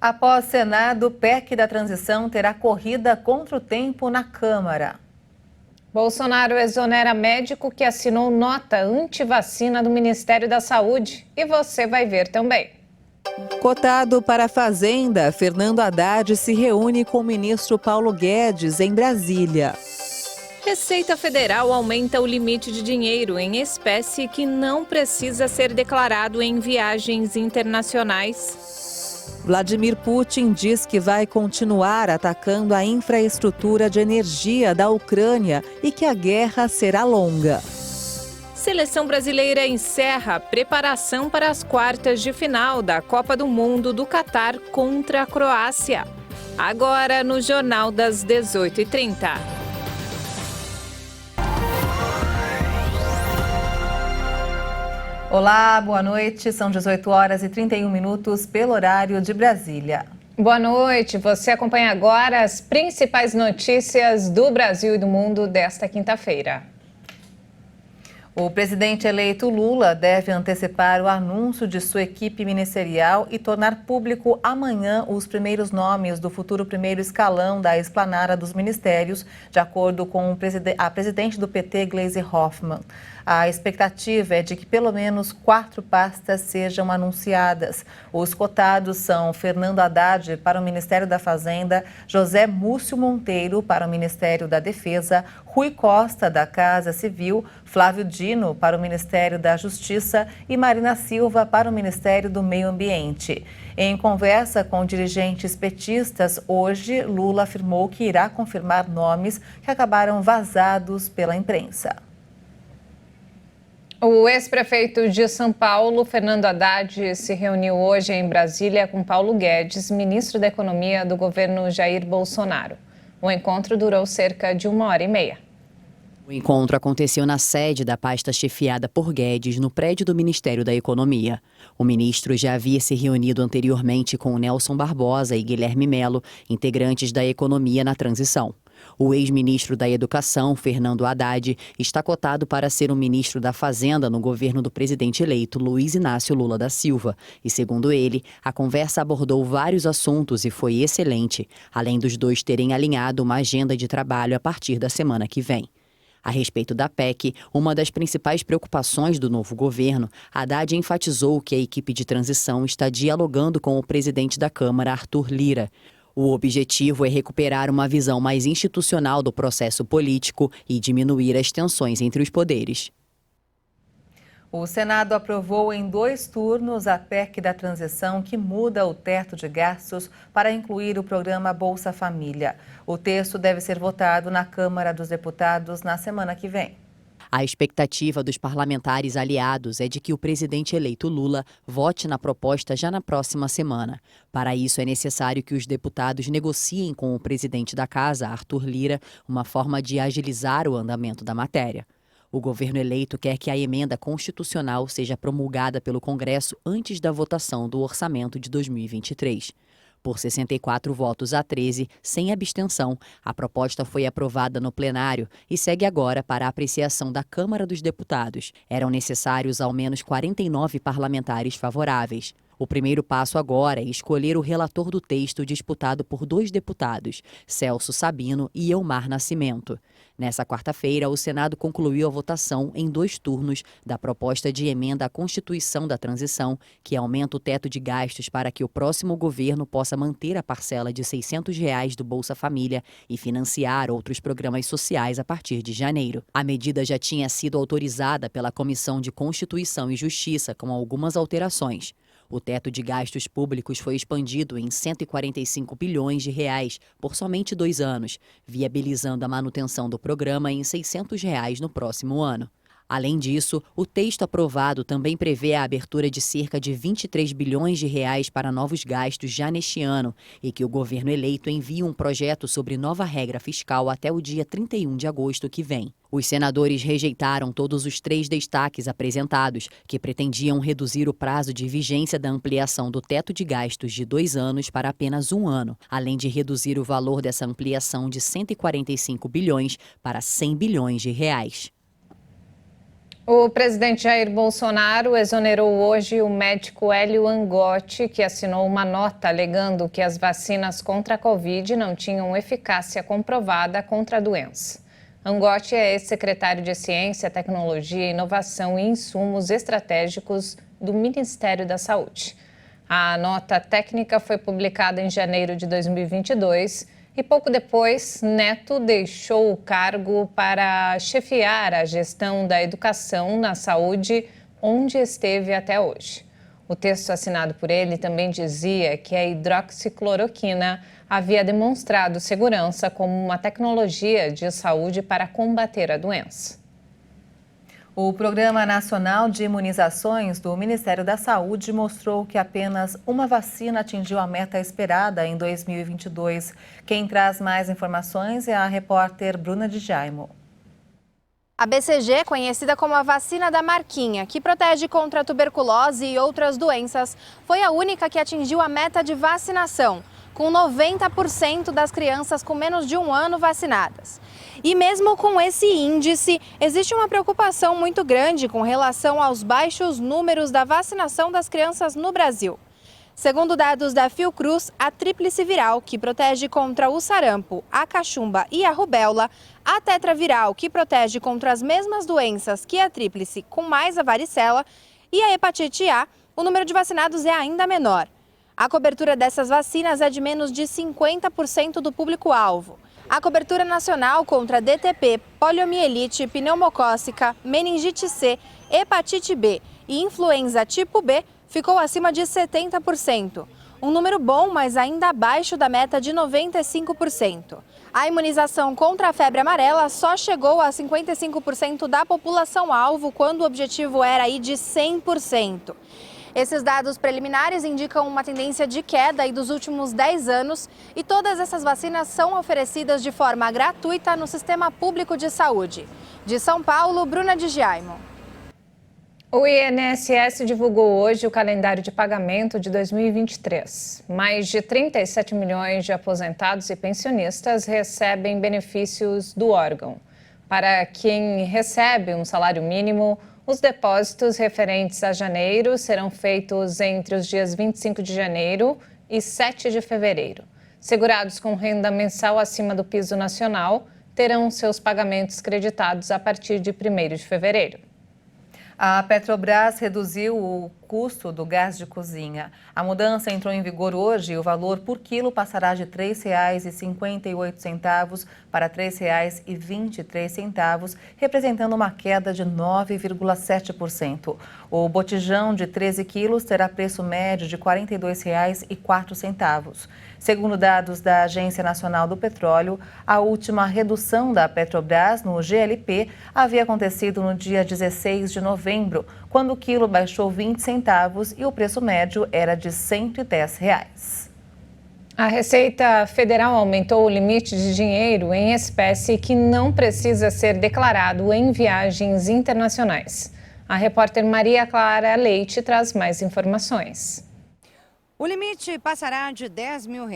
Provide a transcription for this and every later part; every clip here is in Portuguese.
Após Senado, PEC da transição terá corrida contra o tempo na Câmara. Bolsonaro exonera médico que assinou nota anti-vacina do Ministério da Saúde. E você vai ver também. Cotado para a Fazenda, Fernando Haddad se reúne com o ministro Paulo Guedes em Brasília. Receita Federal aumenta o limite de dinheiro em espécie que não precisa ser declarado em viagens internacionais. Vladimir Putin diz que vai continuar atacando a infraestrutura de energia da Ucrânia e que a guerra será longa. Seleção brasileira encerra a preparação para as quartas de final da Copa do Mundo do Catar contra a Croácia. Agora no Jornal das 18h30. Olá, boa noite. São 18h31 pelo horário de Brasília. Boa noite. Você acompanha agora as principais notícias do Brasil e do mundo desta quinta-feira. O presidente eleito Lula deve antecipar o anúncio de sua equipe ministerial e tornar público amanhã os primeiros nomes do futuro primeiro escalão da esplanada dos ministérios, de acordo com a presidente do PT, Gleisi Hoffmann. A expectativa é de que pelo menos 4 pastas sejam anunciadas. Os cotados são Fernando Haddad para o Ministério da Fazenda, José Múcio Monteiro para o Ministério da Defesa, Rui Costa da Casa Civil, Flávio Dino para o Ministério da Justiça e Marina Silva para o Ministério do Meio Ambiente. Em conversa com dirigentes petistas, hoje Lula afirmou que irá confirmar nomes que acabaram vazados pela imprensa. O ex-prefeito de São Paulo, Fernando Haddad, se reuniu hoje em Brasília com Paulo Guedes, ministro da Economia do governo Jair Bolsonaro. O encontro durou cerca de 1h30. O encontro aconteceu na sede da pasta chefiada por Guedes, no prédio do Ministério da Economia. O ministro já havia se reunido anteriormente com Nelson Barbosa e Guilherme Melo, integrantes da Economia na transição. O ex-ministro da Educação, Fernando Haddad, está cotado para ser o ministro da Fazenda no governo do presidente eleito Luiz Inácio Lula da Silva. E, segundo ele, a conversa abordou vários assuntos e foi excelente, além dos dois terem alinhado uma agenda de trabalho a partir da semana que vem. A respeito da PEC, uma das principais preocupações do novo governo, Haddad enfatizou que a equipe de transição está dialogando com o presidente da Câmara, Arthur Lira. O objetivo é recuperar uma visão mais institucional do processo político e diminuir as tensões entre os poderes. O Senado aprovou em 2 turnos a PEC da transição que muda o teto de gastos para incluir o programa Bolsa Família. O texto deve ser votado na Câmara dos Deputados na semana que vem. A expectativa dos parlamentares aliados é de que o presidente eleito Lula vote na proposta já na próxima semana. Para isso, é necessário que os deputados negociem com o presidente da Casa, Arthur Lira, uma forma de agilizar o andamento da matéria. O governo eleito quer que a emenda constitucional seja promulgada pelo Congresso antes da votação do orçamento de 2023. Por 64 votos a 13, sem abstenção, a proposta foi aprovada no plenário e segue agora para a apreciação da Câmara dos Deputados. Eram necessários ao menos 49 parlamentares favoráveis. O primeiro passo agora é escolher o relator do texto disputado por 2 deputados, Celso Sabino e Elmar Nascimento. Nessa quarta-feira, o Senado concluiu a votação em 2 turnos da proposta de emenda à Constituição da Transição, que aumenta o teto de gastos para que o próximo governo possa manter a parcela de R$ 600 do Bolsa Família e financiar outros programas sociais a partir de janeiro. A medida já tinha sido autorizada pela Comissão de Constituição e Justiça, com algumas alterações. O teto de gastos públicos foi expandido em 145 bilhões de reais por somente 2 anos, viabilizando a manutenção do programa em R$ 600 no próximo ano. Além disso, o texto aprovado também prevê a abertura de cerca de 23 bilhões de reais para novos gastos já neste ano e que o governo eleito envie um projeto sobre nova regra fiscal até o dia 31 de agosto que vem. Os senadores rejeitaram todos os 3 destaques apresentados, que pretendiam reduzir o prazo de vigência da ampliação do teto de gastos de 2 anos para apenas 1 ano, além de reduzir o valor dessa ampliação de 145 bilhões para 100 bilhões de reais. O presidente Jair Bolsonaro exonerou hoje o médico Hélio Angotti, que assinou uma nota alegando que as vacinas contra a Covid não tinham eficácia comprovada contra a doença. Angotti é ex-secretário de Ciência, Tecnologia, Inovação e Insumos Estratégicos do Ministério da Saúde. A nota técnica foi publicada em janeiro de 2022 e pouco depois, Neto deixou o cargo para chefiar a gestão da educação na saúde, onde esteve até hoje. O texto assinado por ele também dizia que a hidroxicloroquina havia demonstrado segurança como uma tecnologia de saúde para combater a doença. O Programa Nacional de Imunizações do Ministério da Saúde mostrou que apenas uma vacina atingiu a meta esperada em 2022. Quem traz mais informações é a repórter Bruna de Jaimo. A BCG, conhecida como a vacina da Marquinha, que protege contra a tuberculose e outras doenças, foi a única que atingiu a meta de vacinação, com 90% das crianças com menos de 1 ano vacinadas. E mesmo com esse índice, existe uma preocupação muito grande com relação aos baixos números da vacinação das crianças no Brasil. Segundo dados da Fiocruz, a tríplice viral, que protege contra o sarampo, a cachumba e a rubéola, a tetraviral, que protege contra as mesmas doenças que a tríplice, com mais a varicela, e a hepatite A, o número de vacinados é ainda menor. A cobertura dessas vacinas é de menos de 50% do público-alvo. A cobertura nacional contra DTP, poliomielite, pneumocócica, meningite C, hepatite B e influenza tipo B ficou acima de 70%. Um número bom, mas ainda abaixo da meta de 95%. A imunização contra a febre amarela só chegou a 55% da população-alvo, quando o objetivo era aí de 100%. Esses dados preliminares indicam uma tendência de queda aí dos últimos 10 anos e todas essas vacinas são oferecidas de forma gratuita no Sistema Público de Saúde. De São Paulo, Bruna de Jaimo. O INSS divulgou hoje o calendário de pagamento de 2023. Mais de 37 milhões de aposentados e pensionistas recebem benefícios do órgão. Para quem recebe um salário mínimo, os depósitos referentes a janeiro serão feitos entre os dias 25 de janeiro e 7 de fevereiro. Segurados com renda mensal acima do piso nacional terão seus pagamentos creditados a partir de 1º de fevereiro. A Petrobras reduziu o custo do gás de cozinha. A mudança entrou em vigor hoje e o valor por quilo passará de R$ 3,58 para R$ 3,23, representando uma queda de 9,7%. O botijão de 13 quilos terá preço médio de R$ 42,04. Segundo dados da Agência Nacional do Petróleo, a última redução da Petrobras no GLP havia acontecido no dia 16 de novembro, quando o quilo baixou 20 centavos e o preço médio era de R$ 110. A Receita Federal aumentou o limite de dinheiro em espécie que não precisa ser declarado em viagens internacionais. A repórter Maria Clara Leite traz mais informações. O limite passará de R$10 mil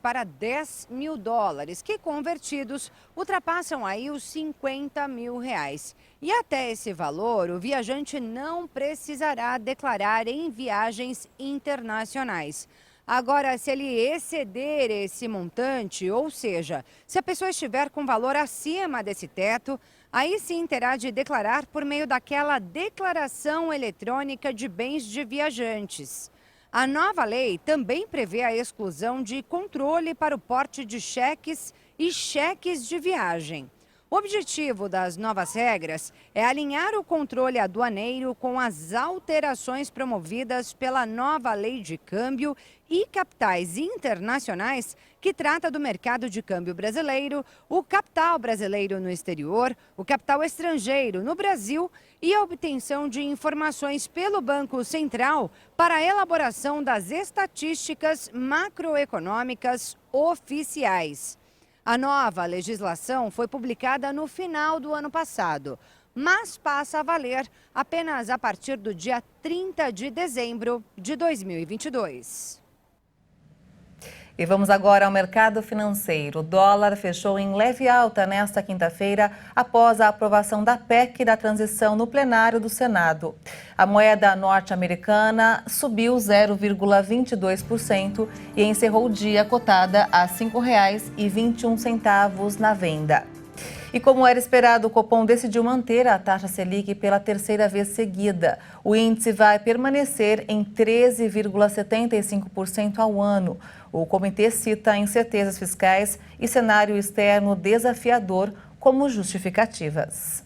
para $10 mil, que convertidos ultrapassam aí os R$50 mil. E até esse valor, o viajante não precisará declarar em viagens internacionais. Agora, se ele exceder esse montante, ou seja, se a pessoa estiver com valor acima desse teto, aí sim terá de declarar por meio daquela declaração eletrônica de bens de viajantes. A nova lei também prevê a exclusão de controle para o porte de cheques e cheques de viagem. O objetivo das novas regras é alinhar o controle aduaneiro com as alterações promovidas pela nova lei de câmbio e capitais internacionais, que trata do mercado de câmbio brasileiro, o capital brasileiro no exterior, o capital estrangeiro no Brasil e a obtenção de informações pelo Banco Central para a elaboração das estatísticas macroeconômicas oficiais. A nova legislação foi publicada no final do ano passado, mas passa a valer apenas a partir do dia 30 de dezembro de 2022. E vamos agora ao mercado financeiro. O dólar fechou em leve alta nesta quinta-feira, após a aprovação da PEC da transição no plenário do Senado. A moeda norte-americana subiu 0,22% e encerrou o dia cotada a R$ 5,21 na venda. E como era esperado, o Copom decidiu manter a taxa Selic pela terceira vez seguida. O índice vai permanecer em 13,75% ao ano. O comitê cita incertezas fiscais e cenário externo desafiador como justificativas.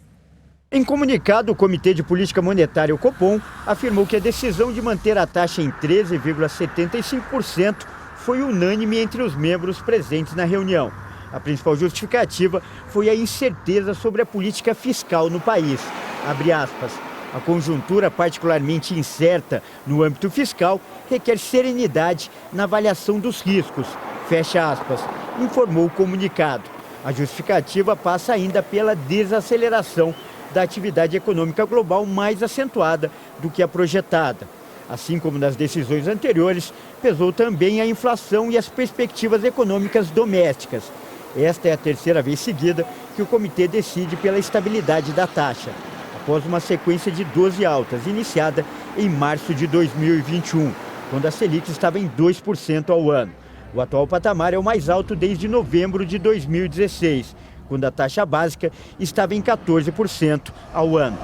Em comunicado, o Comitê de Política Monetária, o Copom, afirmou que a decisão de manter a taxa em 13,75% foi unânime entre os membros presentes na reunião. A principal justificativa foi a incerteza sobre a política fiscal no país. Abre aspas. A conjuntura particularmente incerta no âmbito fiscal requer serenidade na avaliação dos riscos. Fecha aspas, informou o comunicado. A justificativa passa ainda pela desaceleração da atividade econômica global mais acentuada do que a projetada. Assim como nas decisões anteriores, pesou também a inflação e as perspectivas econômicas domésticas. Esta é a terceira vez seguida que o comitê decide pela estabilidade da taxa, após uma sequência de 12 altas, iniciada em março de 2021, quando a Selic estava em 2% ao ano. O atual patamar é o mais alto desde novembro de 2016, quando a taxa básica estava em 14% ao ano.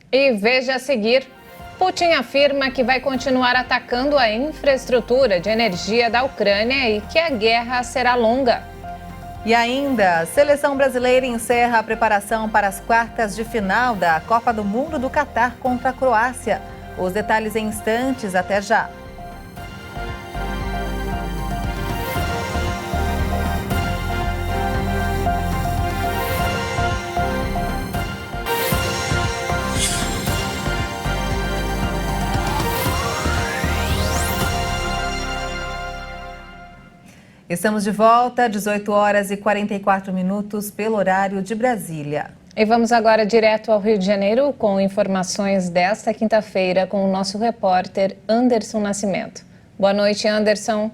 E veja a seguir. Putin afirma que vai continuar atacando a infraestrutura de energia da Ucrânia e que a guerra será longa. E ainda, a seleção brasileira encerra a preparação para as quartas de final da Copa do Mundo do Catar contra a Croácia. Os detalhes em instantes, até já. Estamos de volta, 18 horas e 44 minutos pelo horário de Brasília. E vamos agora direto ao Rio de Janeiro com informações desta quinta-feira com o nosso repórter Anderson Nascimento. Boa noite, Anderson.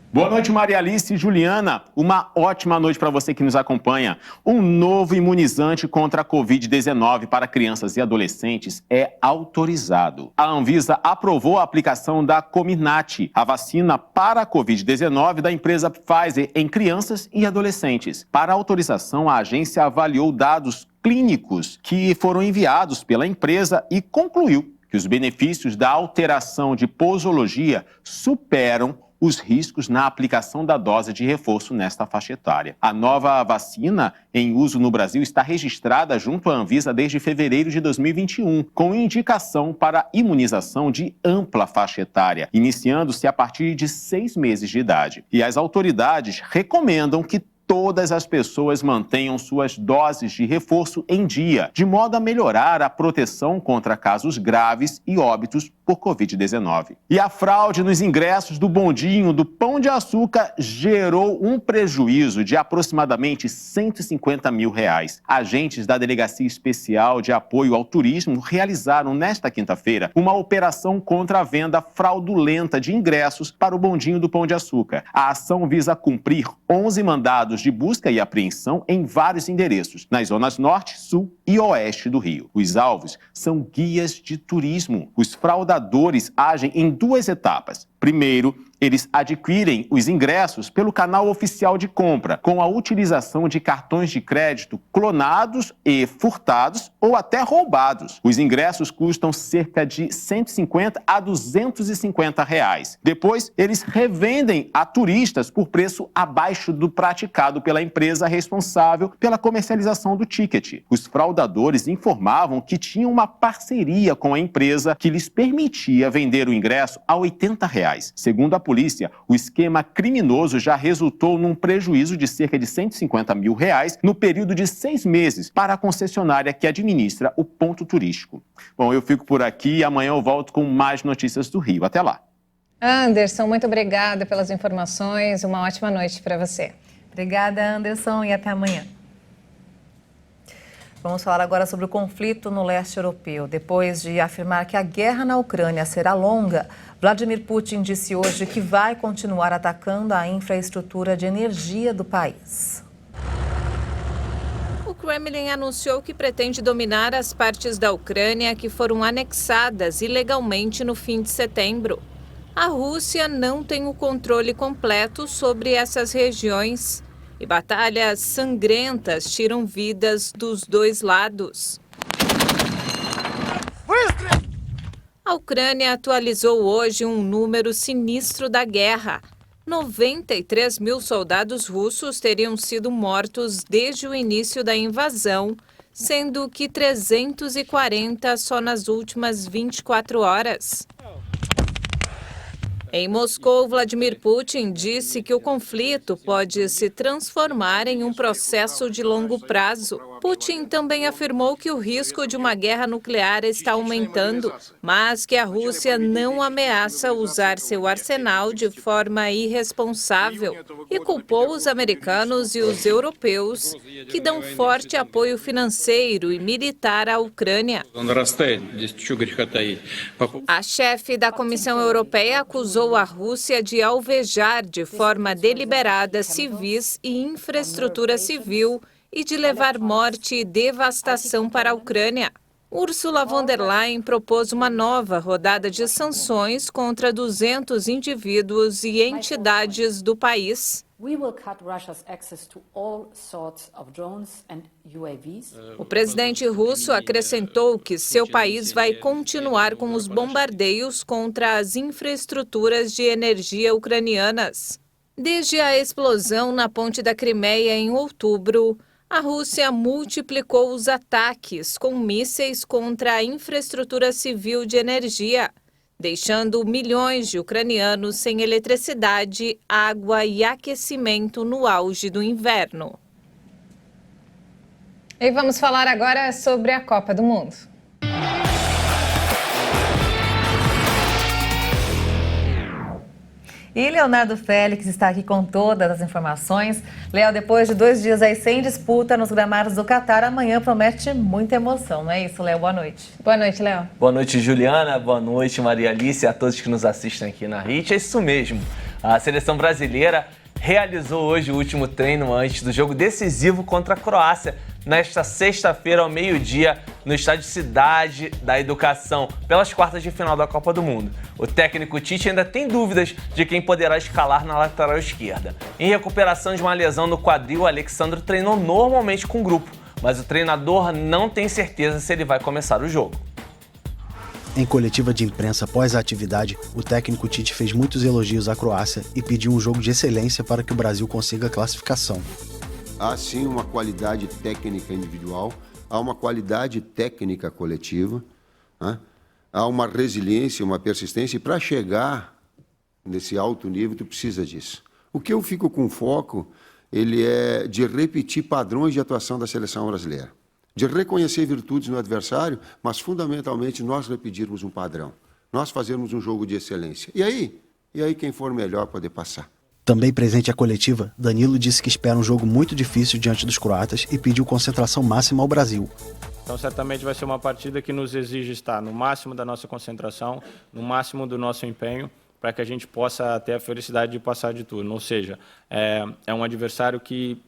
Boa noite, Maria Alice e Juliana. Uma ótima noite para você que nos acompanha. Um novo imunizante contra a Covid-19 para crianças e adolescentes é autorizado. A Anvisa aprovou a aplicação da Comirnaty, a vacina para a Covid-19 da empresa Pfizer em crianças e adolescentes. Para a autorização, a agência avaliou dados clínicos que foram enviados pela empresa e concluiu que os benefícios da alteração de posologia superam os riscos na aplicação da dose de reforço nesta faixa etária. A nova vacina em uso no Brasil está registrada junto à Anvisa desde fevereiro de 2021, com indicação para imunização de ampla faixa etária, iniciando-se a partir de 6 meses de idade. E as autoridades recomendam que todas as pessoas mantenham suas doses de reforço em dia, de modo a melhorar a proteção contra casos graves e óbitos por Covid-19. E a fraude nos ingressos do bondinho do Pão de Açúcar gerou um prejuízo de aproximadamente R$150 mil. Agentes da Delegacia Especial de Apoio ao Turismo realizaram nesta quinta-feira uma operação contra a venda fraudulenta de ingressos para o bondinho do Pão de Açúcar. A ação visa cumprir 11 mandados de busca e apreensão em vários endereços, nas zonas norte, sul e oeste do Rio. Os alvos são guias de turismo. Os fraudadores agem em 2 etapas. Primeiro, eles adquirem os ingressos pelo canal oficial de compra, com a utilização de cartões de crédito clonados e furtados ou até roubados. Os ingressos custam cerca de R$150 a R$250. Depois, eles revendem a turistas por preço abaixo do praticado pela empresa responsável pela comercialização do ticket. Os fraudadores informavam que tinham uma parceria com a empresa que lhes permitia vender o ingresso a R$80. Segundo a polícia, o esquema criminoso já resultou num prejuízo de cerca de R$150 mil no período de 6 meses para a concessionária que administra o ponto turístico. Bom, eu fico por aqui e amanhã eu volto com mais notícias do Rio. Até lá. Anderson, muito obrigada pelas informações. Uma ótima noite para você. Obrigada, Anderson, e até amanhã. Vamos falar agora sobre o conflito no leste europeu. Depois de afirmar que a guerra na Ucrânia será longa, Vladimir Putin disse hoje que vai continuar atacando a infraestrutura de energia do país. O Kremlin anunciou que pretende dominar as partes da Ucrânia que foram anexadas ilegalmente no fim de setembro. A Rússia não tem o controle completo sobre essas regiões e batalhas sangrentas tiram vidas dos dois lados. A Ucrânia atualizou hoje um número sinistro da guerra. 93 mil soldados russos teriam sido mortos desde o início da invasão, sendo que 340 só nas últimas 24 horas. Em Moscou, Vladimir Putin disse que o conflito pode se transformar em um processo de longo prazo. Putin também afirmou que o risco de uma guerra nuclear está aumentando, mas que a Rússia não ameaça usar seu arsenal de forma irresponsável e culpou os americanos e os europeus, que dão forte apoio financeiro e militar à Ucrânia. A chefe da Comissão Europeia acusou a Rússia de alvejar de forma deliberada civis e infraestrutura civil e de levar morte e devastação para a Ucrânia. Ursula von der Leyen propôs uma nova rodada de sanções contra 200 indivíduos e entidades do país. O presidente russo acrescentou que seu país vai continuar com os bombardeios contra as infraestruturas de energia ucranianas. Desde a explosão na ponte da Crimeia em outubro, a Rússia multiplicou os ataques com mísseis contra a infraestrutura civil de energia, deixando milhões de ucranianos sem eletricidade, água e aquecimento no auge do inverno. E vamos falar agora sobre a Copa do Mundo. E Leonardo Félix está aqui com todas as informações. Léo, depois de 2 dias aí sem disputa nos gramados do Catar, amanhã promete muita emoção, não é isso, Léo? Boa noite. Boa noite, Léo. Boa noite, Juliana. Boa noite, Maria Alice e a todos que nos assistem aqui na HIT. É isso mesmo. A seleção brasileira realizou hoje o último treino antes do jogo decisivo contra a Croácia, nesta sexta-feira ao meio-dia, no estádio Cidade da Educação, pelas quartas de final da Copa do Mundo. O técnico Tite ainda tem dúvidas de quem poderá escalar na lateral esquerda. Em recuperação de uma lesão no quadril, o Alexandre treinou normalmente com o grupo, mas o treinador não tem certeza se ele vai começar o jogo. Em coletiva de imprensa após a atividade, o técnico Tite fez muitos elogios à Croácia e pediu um jogo de excelência para que o Brasil consiga a classificação. Há sim uma qualidade técnica individual, há uma qualidade técnica coletiva, né? Há uma resiliência, uma persistência, e para chegar nesse alto nível tu precisa disso. O que eu fico com foco, ele é de repetir padrões de atuação da seleção brasileira, de reconhecer virtudes no adversário, mas fundamentalmente nós repetirmos um padrão, nós fazermos um jogo de excelência. E aí quem for melhor poder passar. Também presente à coletiva, Danilo disse que espera um jogo muito difícil diante dos croatas e pediu concentração máxima ao Brasil. Então, certamente vai ser uma partida que nos exige estar no máximo da nossa concentração, no máximo do nosso empenho, para que a gente possa ter a felicidade de passar de turno. Ou seja, é um adversário que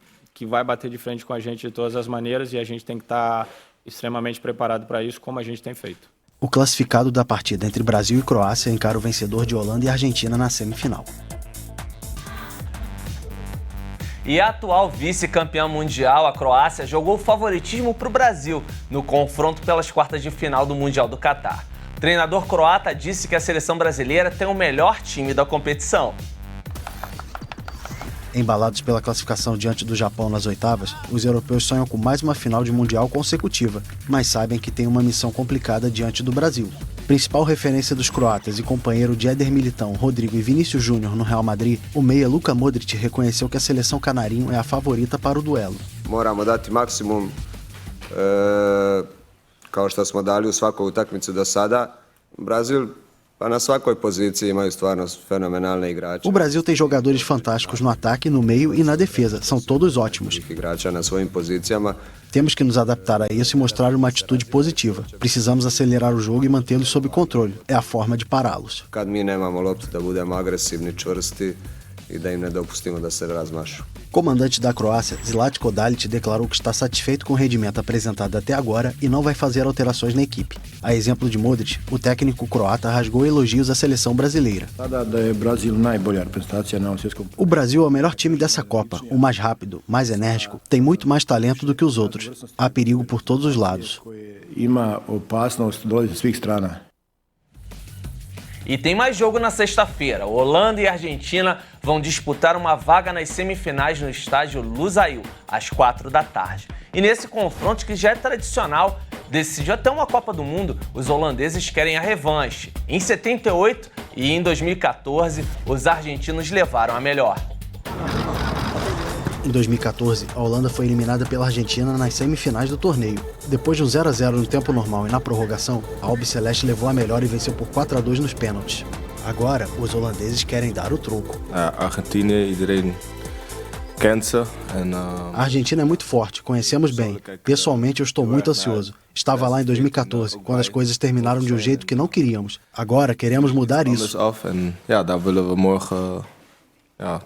vai bater de frente com a gente de todas as maneiras e a gente tem que estar extremamente preparado para isso, como a gente tem feito. O classificado da partida entre Brasil e Croácia encara o vencedor de Holanda e Argentina na semifinal. E a atual vice-campeã mundial, a Croácia, jogou favoritismo para o Brasil no confronto pelas quartas de final do Mundial do Catar. O treinador croata disse que a seleção brasileira tem o melhor time da competição. Embalados pela classificação diante do Japão nas oitavas, os europeus sonham com mais uma final de Mundial consecutiva, mas sabem que tem uma missão complicada diante do Brasil. Principal referência dos croatas e companheiro de Éder Militão, Rodrigo e Vinícius Júnior no Real Madrid, o meia Luka Modric reconheceu que a seleção canarinho é a favorita para o duelo. Moramo dati maksimum, kao što smo dali u svakoj utakmici do sada. Brazil Pa na svakoj poziciji imaju stvarno fenomenalne igrače. O Brasil tem jogadores fantásticos no ataque, no meio e na defesa. São todos ótimos. Igrača na svojim pozicijama. Temos que nos adaptar a isso e mostrar uma atitude positiva. Precisamos acelerar o jogo e mantê-los sob controle. É a forma de pará-los. Kad mi nemamo loptu da budemo agresivni, čvrsti e da im ne dopustimo da se razmašu. Comandante da Croácia, Zlatko Dalic, declarou que está satisfeito com o rendimento apresentado até agora e não vai fazer alterações na equipe. A exemplo de Modric, o técnico croata rasgou elogios à seleção brasileira. O Brasil é o melhor time dessa Copa, o mais rápido, mais enérgico, tem muito mais talento do que os outros. Há perigo por todos os lados. E tem mais jogo na sexta-feira. Holanda e Argentina vão disputar uma vaga nas semifinais no estádio Lusail, às 4 da tarde. E nesse confronto, que já é tradicional, decidiu até uma Copa do Mundo, os holandeses querem a revanche. Em 78 e em 2014, os argentinos levaram a melhor. Em 2014, a Holanda foi eliminada pela Argentina nas semifinais do torneio. Depois de um 0-0 no tempo normal e na prorrogação, a Albiceleste levou a melhor e venceu por 4-2 nos pênaltis. Agora, os holandeses querem dar o troco. A Argentina, iedereen kent ze. A Argentina é muito forte, conhecemos bem. Pessoalmente, eu estou muito ansioso. Estava lá em 2014, quando as coisas terminaram de um jeito que não queríamos. Agora, queremos mudar isso.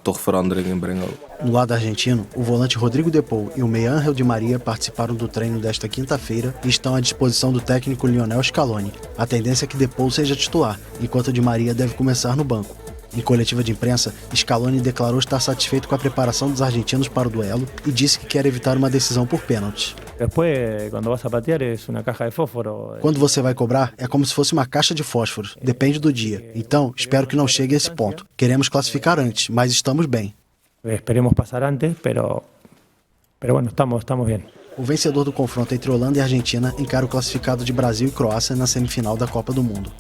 Toch veranderingen brengen. No lado argentino, o volante Rodrigo De Paul e o meia Ángel Di Maria participaram do treino desta quinta-feira e estão à disposição do técnico Lionel Scaloni. A tendência é que De Paul seja titular, enquanto Di Maria deve começar no banco. Em coletiva de imprensa, Scaloni declarou estar satisfeito com a preparação dos argentinos para o duelo e disse que quer evitar uma decisão por pênaltis. Quando você vai cobrar, é como se fosse uma caixa de fósforos. Depende do dia. Então, espero que não chegue a esse ponto. Queremos classificar antes, mas estamos bem. Esperemos passar antes, pero bueno, estamos bem. O vencedor do confronto entre Holanda e Argentina encara o classificado de Brasil e Croácia na semifinal da Copa do Mundo.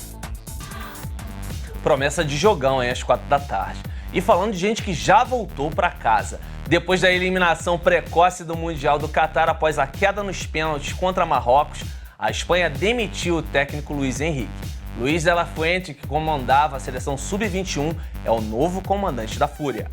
Promessa de jogão aí às 4 da tarde. E falando de gente que já voltou para casa. Depois da eliminação precoce do Mundial do Catar após a queda nos pênaltis contra Marrocos, a Espanha demitiu o técnico Luís Henrique. Luís de la Fuente, que comandava a seleção sub-21, é o novo comandante da Fúria.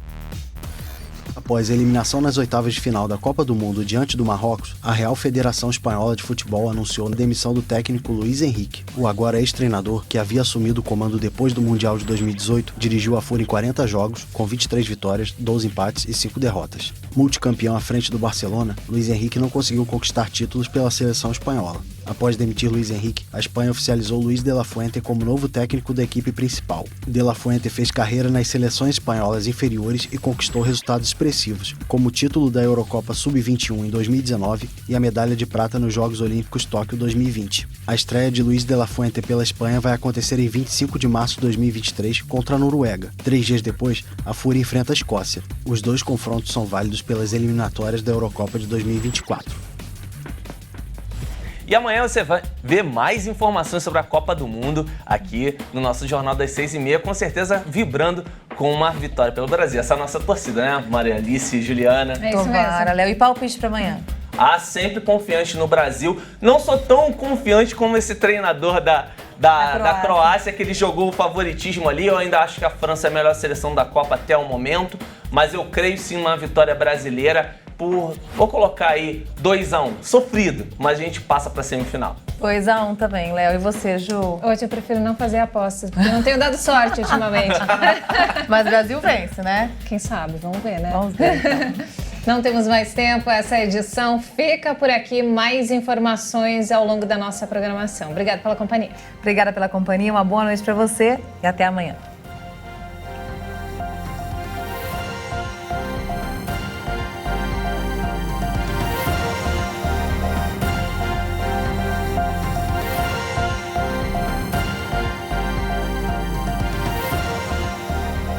Após a eliminação nas oitavas de final da Copa do Mundo diante do Marrocos, a Real Federação Espanhola de Futebol anunciou a demissão do técnico Luís Henrique. O agora ex-treinador, que havia assumido o comando depois do Mundial de 2018, dirigiu a Fúria em 40 jogos, com 23 vitórias, 12 empates e 5 derrotas. Multicampeão à frente do Barcelona, Luís Henrique não conseguiu conquistar títulos pela seleção espanhola. Após demitir Luís Henrique, a Espanha oficializou Luís de la Fuente como novo técnico da equipe principal. De la Fuente fez carreira nas seleções espanholas inferiores e conquistou resultados expressivos, como o título da Eurocopa Sub-21 em 2019 e a medalha de prata nos Jogos Olímpicos Tóquio 2020. A estreia de Luís de la Fuente pela Espanha vai acontecer em 25 de março de 2023 contra a Noruega. 3 dias depois, a Fúria enfrenta a Escócia. Os dois confrontos são válidos pelas eliminatórias da Eurocopa de 2024. E amanhã você vai ver mais informações sobre a Copa do Mundo aqui no nosso Jornal das 6h30, com certeza vibrando com uma vitória pelo Brasil. Essa é a nossa torcida, né? Maria Alice e Juliana. É isso mesmo. Léo, e palpite para amanhã? Sempre confiante no Brasil. Não sou tão confiante como esse treinador da Croácia, que ele jogou o favoritismo ali. Eu ainda acho que a França é a melhor seleção da Copa até o momento, mas eu creio sim numa vitória brasileira. Vou colocar aí 2-1, sofrido, mas a gente passa para a semifinal. 2-1 também, Léo. E você, Ju? Hoje eu prefiro não fazer apostas, porque eu não tenho dado sorte ultimamente. Mas o Brasil vence, né? Quem sabe? Vamos ver, né? Vamos ver, então. Não temos mais tempo, essa edição fica por aqui. Mais informações ao longo da nossa programação. Obrigada pela companhia. Obrigada pela companhia, uma boa noite para você e até amanhã.